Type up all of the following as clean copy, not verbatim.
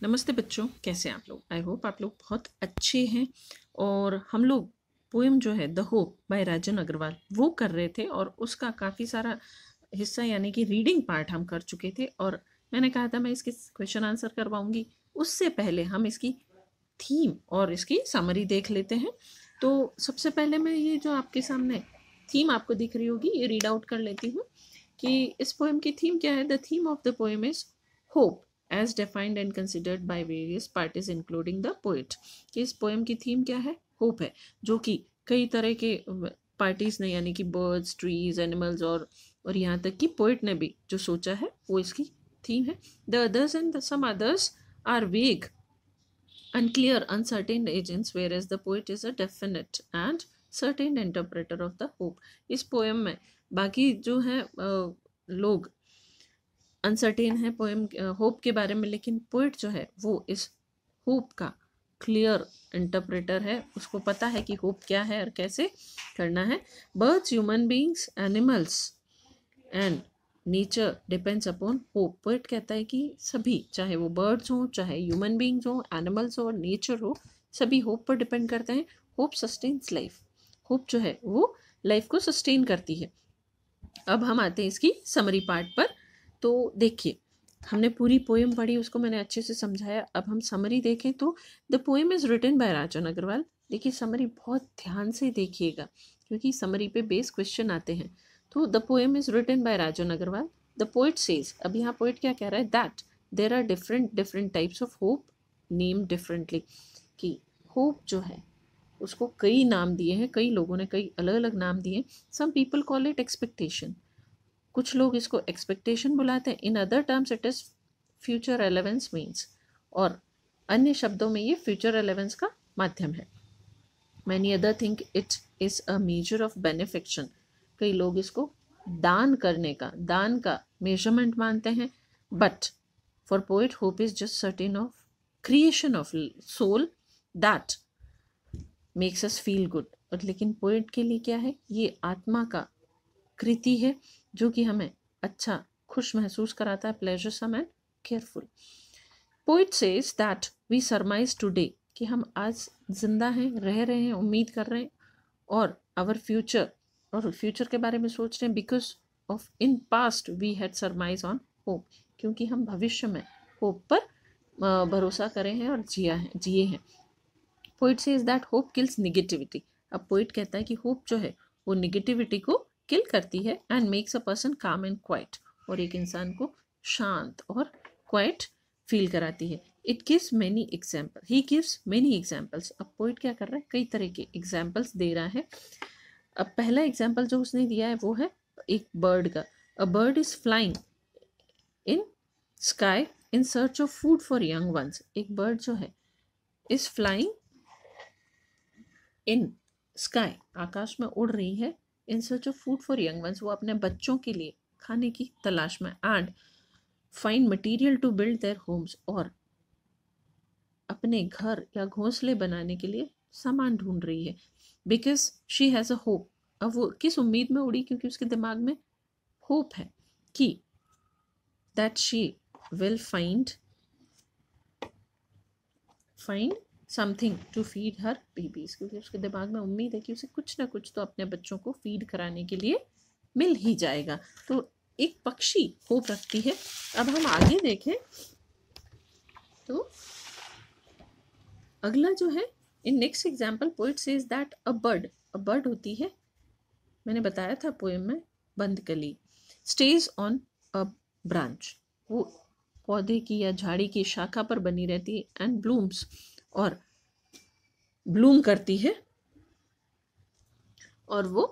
नमस्ते बच्चों, कैसे हैं आप लोग। आई होप आप लोग बहुत अच्छे हैं। और हम लोग पोएम जो है the hope bye Rajan Agarwal वो कर रहे थे और उसका काफ़ी सारा हिस्सा यानी कि रीडिंग पार्ट हम कर चुके थे। और मैंने कहा था मैं इसके क्वेश्चन आंसर करवाऊंगी। उससे पहले हम इसकी थीम और इसकी समरी देख लेते हैं। तो सबसे पहले मैं ये जो आपके सामने थीम आपको दिख रही होगी ये रीड आउट कर लेती हूँ कि इस पोएम की थीम क्या है। The theme of the poem is hope as defined and considered by various parties including the poet। कि इस पोएम की थीम क्या है, होप है, जो कि कई तरह के पार्टीज ने यानी कि बर्ड्स, ट्रीज, एनिमल्स और यहाँ तक कि पोएट ने भी जो सोचा है वो इसकी थीम है। The others and some others are vague, unclear, uncertain agents, whereas the poet is a definite and certain interpreter of the hope। इस पोएम में बाकी जो है लोग अनसर्टेन है पोएम होप के बारे में, लेकिन पोइट जो है वो इस होप का क्लियर इंटरप्रेटर है। उसको पता है कि होप क्या है और कैसे करना है। Birds, human beings, animals and nature depends upon hope. Poet कहता है कि सभी, चाहे वो बर्ड्स हों, चाहे ह्यूमन बींग्स हों, एनिमल्स हो और नेचर हो, सभी होप पर डिपेंड करते हैं। Hope sustains life. होप जो है वो लाइफ को सस्टेन करती है। अब हम आते हैं इसकी समरी पार्ट पर। तो देखिए, हमने पूरी पोएम पढ़ी, उसको मैंने अच्छे से समझाया। अब हम समरी देखें तो the poem is written by Rajan Agarwal. देखिए समरी बहुत ध्यान से देखिएगा क्योंकि समरी पे बेस क्वेश्चन आते हैं। तो the poem is written by Rajan Agarwal. The poet says, अब यहाँ पोइट क्या कह रहा है, that there are different types of hope name differently. कि होप जो है उसको कई नाम दिए हैं, कई लोगों ने कई अलग अलग नाम दिए। Some people call it expectation, कुछ लोग इसको एक्सपेक्टेशन बुलाते हैं। In other terms it is future relevance means, और अन्य शब्दों में ये फ्यूचर रेलेवेंस का माध्यम है। Many other think it is a measure of benefaction, कई लोग इसको दान करने का, दान का मेजरमेंट मानते हैं। But for poet hope is just certain of creation of soul that makes us feel good. और लेकिन पोइट के लिए क्या है, ये आत्मा का कृति है जो कि हमें अच्छा, खुश महसूस कराता है, pleasuresome and careful. Poet says that we summarise today, कि हम आज जिंदा हैं, रह रहे हैं, उम्मीद कर रहे हैं, और आवर फ्यूचर, और फ्यूचर के बारे में सोच रहे हैं, because of in past we had surmise on hope, क्योंकि हम भविष्य में होप पर भरोसा करें हैं और जिए हैं। Poet says that hope kills negativity. अब पोइट कहता है कि होप जो है वो निगेटिविटी को किल करती है एंड मेक्स अ पर्सन काम एंड क्वाइट, और एक इंसान को शांत और क्वाइट फील कराती है। It gives many example, he gives many examples. अब पोइट क्या कर रहा है, कई तरह के एग्जाम्पल्स दे रहा है। अब पहला एग्जाम्पल जो उसने दिया है वो है एक बर्ड का। A bird is flying in sky in search of food for young ones. एक बर्ड जो है इज फ्लाइंग इन स्काई, आकाश में उड़ रही है, in search of food for young ones, वो अपने बच्चों के लिए खाने की तलाश में, and find material to build their homes, और अपने घर या घोंसले बनाने के लिए सामान ढूंढ रही है। Because she has a hope. अब वो किस उम्मीद में उड़ी, क्योंकि उसके दिमाग में होप है कि that she will find something to feed her babies, क्योंकि उसके दिमाग में उम्मीद है कि उसे कुछ ना कुछ तो अपने बच्चों को फीड कराने के लिए मिल ही जाएगा। तो एक पक्षी होप रखती है। अब हम आगे देखें तो अगला जो है, in next example poet says that a bird होती है, मैंने बताया था पोएम में, बंद कली, स्टेज ऑन अ ब्रांच, वो पौधे की या झाड़ी की शाखा पर बनी रहती है, एंड ब्लूम्स, और ब्लूम करती है, और वो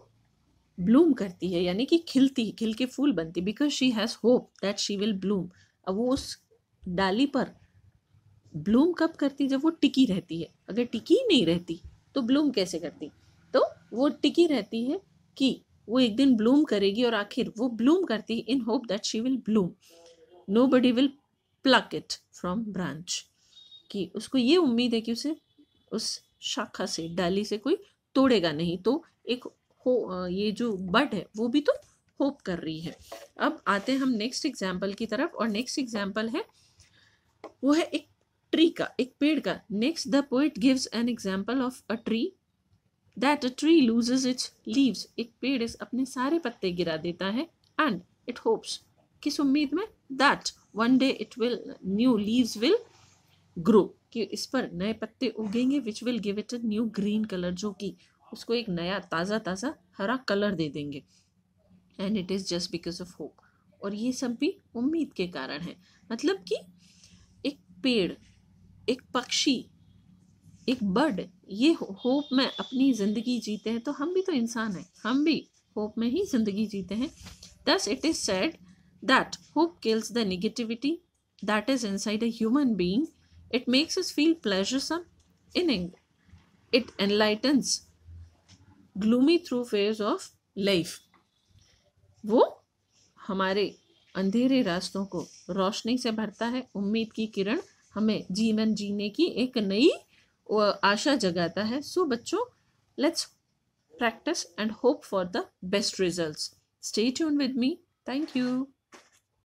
ब्लूम करती है यानी कि खिल के फूल बनती, because she has hope that she will Bloom. अब वो उस डाली पर ब्लूम कब करती, जब वो टिकी रहती है। अगर टिकी ही नहीं रहती तो ब्लूम कैसे करती। तो वो टिकी रहती है कि वो एक दिन ब्लूम करेगी, और आखिर वो ब्लूम करती है in hope that she will Bloom. Nobody will plug it from branch, कि उसको ये उम्मीद है कि उसे उस शाखा से, डाली से कोई तोड़ेगा नहीं। तो एक ये जो बर्ड है वो भी तो होप कर रही है। अब आते हैं हम नेक्स्ट एग्जाम्पल की तरफ, और नेक्स्ट एग्जाम्पल है वो है एक ट्री का, एक पेड़ का। Next the poet gives an example of a tree that a tree loses it's leaves, एक पेड़ अपने सारे पत्ते गिरा देता है, एंड इट होप्स, किस उम्मीद में, that one day it will new leaves will grow, कि इस पर नए पत्ते उगेंगे, which will give it a new green colour, जो कि उसको एक नया ताज़ा ताज़ा हरा कलर दे देंगे। And it is just because of hope, और ये सब भी उम्मीद के कारण है। मतलब कि एक पेड़, एक पक्षी, एक बर्ड, ये होप में अपनी ज़िंदगी जीते हैं। तो हम भी तो इंसान हैं, हम भी होप में ही ज़िंदगी जीते हैं। Thus it is said that hope kills the negativity that is inside a human being. It makes us feel pleasuresome. It enlightens gloomy through phase of life. वो हमारे अंधेरे रास्तों को रोशनी से भरता है, उम्मीद की किरण हमें जीवन जीने की एक नई आशा जगाता है। सो बच्चों, let's practice and hope for the best results. Stay tuned with me. Thank you.